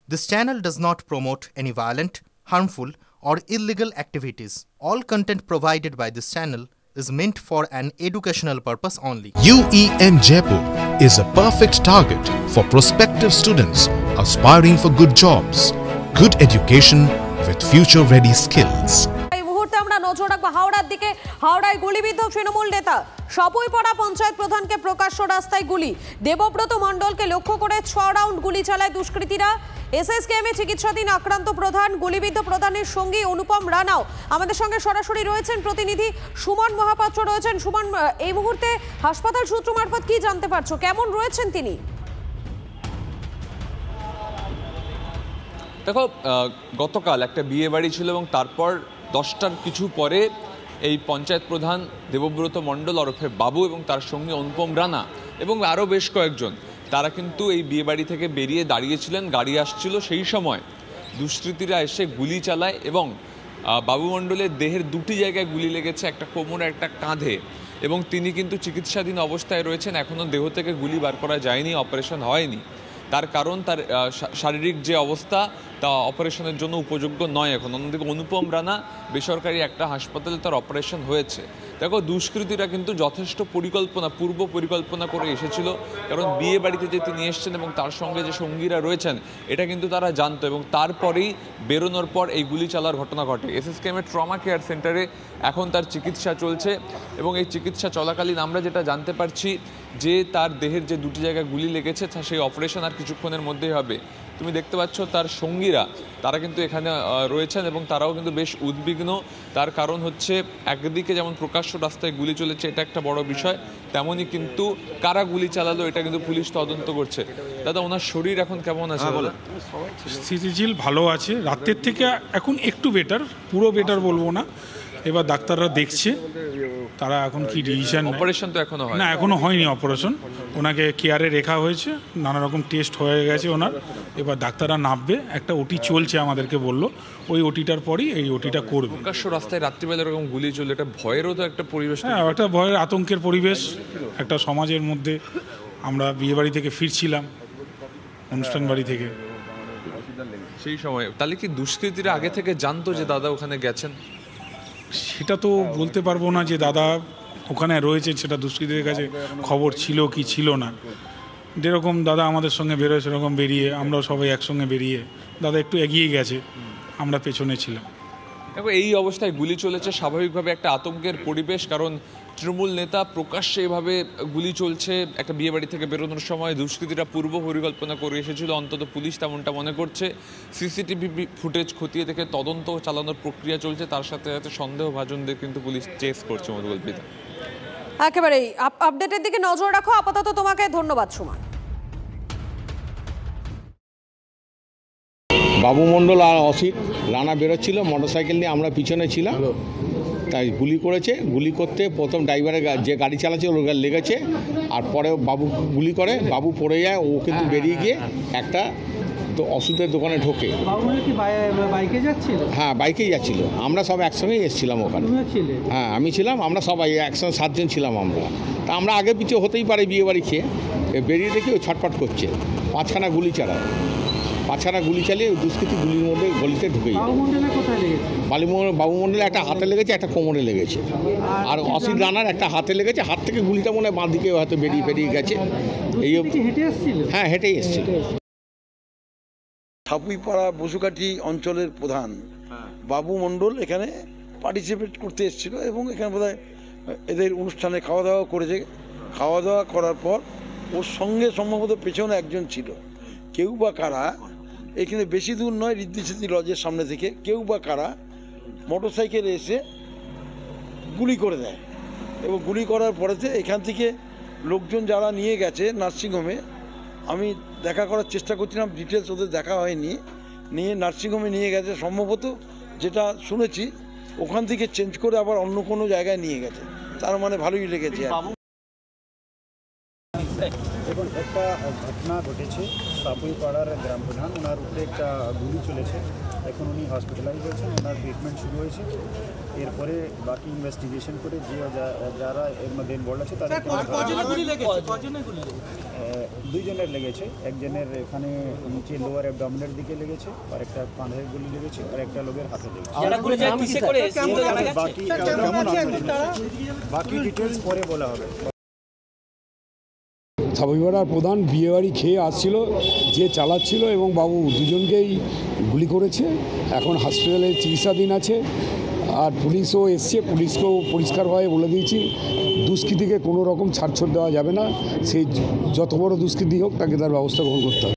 This channel does not promote any violent, harmful, or illegal activities. All content provided by this channel is meant for an educational purpose only. UEM Jaipur is a perfect target for prospective students aspiring for good jobs, good education with future-ready skills. নজর রাখবো হাওড়ার দিকে। হাওড়ায় গুলিবিদ্ধ তৃণমূল নেতা সপুইপাড়া পঞ্চায়েত প্রধানকে প্রকাশ্য রাস্তায় গুলি। দেবব্রত মণ্ডলকে লক্ষ্য করে 6 রাউন্ড গুলি চালায় দুষ্কৃতীরা। এসএসকেএমে চিকিৎসাধীন আক্রান্ত প্রধান, গুলিবিদ্ধ প্রধানের সঙ্গী অনুপম রানাও আমাদের সঙ্গে সরাসরি রয়েছেন। প্রতিনিধি সুমন মহাপাত্র রয়েছেন। সুমন, এই মুহূর্তে হাসপাতাল সূত্র মারফত কি জানতে পারছো, কেমন রয়েছেন তিনি? দেখো, গতকাল একটা বিয়ে বাড়ি ছিল এবং তারপর 10টার কিছু পরে এই পঞ্চায়েত প্রধান দেবব্রত মণ্ডল ওরফে বাবু এবং তার সঙ্গে অনুপম রানা এবং আরও বেশ কয়েকজন তারা কিন্তু এই বিয়েবাড়ি থেকে বেরিয়ে দাঁড়িয়েছিলেন। গাড়ি আসছিল, সেই সময় দুষ্কৃতীরা এসে গুলি চালায় এবং বাবু মণ্ডলের দেহের দুটি জায়গায় গুলি লেগেছে, একটা কোমরে একটা কাঁধে, এবং তিনি কিন্তু চিকিৎসাধীন অবস্থায় রয়েছেন। এখনও দেহ থেকে গুলি বার করা যায়নি, অপারেশন হয়নি। তার কারণ তার শারীরিক যে অবস্থা তা অপারেশনের জন্য উপযোগ্য নয় এখন। অন্যদিকে অনুপম রানা বেসরকারি একটা হাসপাতালে তার অপারেশন হয়েছে। দেখো, দুষ্কৃতীরা কিন্তু যথেষ্ট পূর্ব পরিকল্পনা করে এসেছিল, কারণ বিয়ে বাড়িতে যে তিনি এসছেন এবং তার সঙ্গে যে সঙ্গীরা রয়েছেন এটা কিন্তু তারা জানতো, এবং তারপরেই বেরোনোর পর এই গুলি চালার ঘটনা ঘটে। এসএসকেএমের ট্রমা কেয়ার সেন্টারে এখন তার চিকিৎসা চলছে এবং এই চিকিৎসা চলাকালীন আমরা যেটা জানতে পারছি যে তার দেহের যে দুটি জায়গায় গুলি লেগেছে সেই অপারেশন আর কিছুক্ষণের মধ্যেই হবে। তুমি দেখতে পাচ্ছ তার সঙ্গীরা তারা কিন্তু এখানে রয়েছেন এবং তারাও কিন্তু বেশ উদ্বিগ্ন। তার কারণ হচ্ছে একদিকে যেমন প্রকাশ্য রাস্তায় গুলি চলেছে, এটা একটা বড় বিষয়, তেমনই কিন্তু কারা গুলি চালালো এটা কিন্তু পুলিশ তদন্ত করছে। দাদা, ওনার শরীর এখন কেমন আছে? স্থিতিশীল ভালো আছে, রাতের থেকে এখন একটু বেটার, পুরো বেটার বলবো না। এবার ডাক্তাররা দেখছে তারা এখন কি ডিসিশন। অপারেশন তো এখনো হয় না? এখনো হয়নি অপারেশন, ওনাকে কেয়ারে রেখা হয়েছে, নানা রকম টেস্ট হয়ে গেছে ওনার। এবার ডাক্তাররা নামবে, একটা ওটি চলছে আমাদেরকে বললো, ওই ওটিটার পরই এই ওটিটা করবে। প্রকাশ্য রাস্তায় রাত্রিবেলা এরকম গুলি চললে এটা ভয়েরও তো একটা পরিবেশ। হ্যাঁ, একটা ভয়ের আতঙ্কের পরিবেশ একটা সমাজের মধ্যে। আমরা বিয়ে বাড়ি থেকে ফিরছিলাম, অনুষ্ঠান বাড়ি থেকে, সেই সময় তাহলে কি দুষ্কৃতীরা আগে থেকে জানতো যে দাদা ওখানে গেছেন? সেটা তো বলতে পারবো না যে দাদা ওখানে রয়েছে, সেটা দুষ্কৃতীদের কাছে খবর ছিল কি ছিল না। যেরকম দাদা আমাদের সঙ্গে বেরোয় সেরকম বেরিয়ে আমরাও সবাই একসঙ্গে বেরিয়ে, দাদা একটু এগিয়ে গেছে, আমরা পেছনে ছিলাম। দেখো, এই অবস্থায় গুলি চলেছে, স্বাভাবিকভাবে একটা আতঙ্কের পরিবেশ, কারণ তৃণমূল নেতা প্রকাশ্যে এভাবে গুলি চলছে। একটা বিয়ে বাড়ি থেকে বেরোনোর সময় দুষ্কৃতীরা পূর্ব পরিকল্পনা করে এসেছিল, অন্তত পুলিশ তেমনটা মনে করছে। সিসিটিভি ফুটেজ খতিয়ে দেখে তদন্ত চালানোর প্রক্রিয়া চলছে, তার সাথে সাথে সন্দেহভাজনদের কিন্তু পুলিশ চেস করছে। মধুকল্পিতা, একেবারেই আপডেটের দিকে নজর রাখো। আপাতত তোমাকে ধন্যবাদ সুমন। বাবু মণ্ডল আর অসিত রানা বেরোচ্ছিল মোটরসাইকেল নিয়ে, আমরা পিছনে ছিলাম, তাই গুলি করেছে। গুলি করতে প্রথম ড্রাইভারের যে গাড়ি চালাচ্ছে ওর লেগেছে, আর পরে বাবু গুলি করে, বাবু পড়ে যায়। ও কিন্তু বেরিয়ে গিয়ে একটা তো ওষুধের দোকানে ঢোকে। হ্যাঁ, বাইকেই যাচ্ছিল, আমরা সব একসঙ্গেই এসেছিলাম ওখানে। হ্যাঁ, আমি ছিলাম, আমরা সবাই একসঙ্গে 7 জন ছিলাম আমরা। তা আমরা আগে পিছু হতেই পারে বিয়ে বাড়ি খেয়ে, বেরিয়ে দেখি ও ছটফট করছে, 5খানা গুলি চালায়। 5খানা গুলি চালিয়ে দুষ্কৃতী গুলির মধ্যে গলিতে ঢুকে যায়। বাবু মণ্ডলে একটা হাতে লেগেছে, একটা কোমরে লেগেছে, আর অসিত রানার একটা হাতে লেগেছে। হাত থেকে গুলিটা মনে হয় বাঁ দিকে হয়তো বেরিয়ে গেছে। এই হ্যাঁ, হেঁটেই এসেছিল। ছাপুইপাড়া বসুকাঠি অঞ্চলের প্রধান বাবু মণ্ডল এখানে পার্টিসিপেট করতে এসেছিল এবং এখানে বোধহয় এদের অনুষ্ঠানে খাওয়া দাওয়া করেছে। খাওয়া দাওয়া করার পর ওর সঙ্গে সম্ভবত পেছনে একজন ছিল। কেউ বা কারা, এখানে বেশি দূর নয়, ঋদ্ধি সিদ্ধি লজের সামনে থেকে কেউ বা কারা মোটরসাইকেলে এসে গুলি করে দেয়, এবং গুলি করার পরেতে এখান থেকে লোকজন যারা নিয়ে গেছে নার্সিংহোমে, আমি দেখা করার চেষ্টা করছিলাম, ডিটেলস ওদের দেখা হয়নি, নিয়ে নার্সিংহোমে নিয়ে গেছে সম্ভবত, যেটা শুনেছি ওখান থেকে চেঞ্জ করে আবার অন্য কোনো জায়গায় নিয়ে গেছে। তার মানে ভালোই লেগেছে। দেখুন, একটা ঘটনা ঘটেছে, সাপুইপাড়ার গ্রাম প্রধান, ওনার উপরে একটা গুলি চলেছে। এখন উনি হসপিটালাইজ হয়েছেন, ওনার ট্রিটমেন্ট শুরু হয়েছে। এরপরে বাকি ইনভেস্টিগেশন করে যে যারা এর মধ্যে ইনভলভ আছে তাদের দুইজনের লেগেছে, একজনের এখানে নিচে লোয়ার অ্যাবডোমেনের দিকে লেগেছে, আর একটা কাঁধের গুলি লেগেছে, আর একটা লোকের হাতে লেগেছে। বাকি ডিটেলস পরে বলা হবে। সাপুইপাড়ার প্রধান বিয়েবাড়ি খেয়ে আসছিল, যে চালাচ্ছিল এবং বাবু দুজনকেই গুলি করেছে। এখন হসপিটালে চিকিৎসাধীন আছে। আর পুলিশও এসছে, পুলিশকেও পরিষ্কারভাবে বলে দিয়েছি দুষ্কৃতীকে কোনো রকম ছাড়ছাড় দেওয়া যাবে না। সেই যত বড় দুষ্কৃতী হোক তাকে তার ব্যবস্থা গ্রহণ করতে হবে।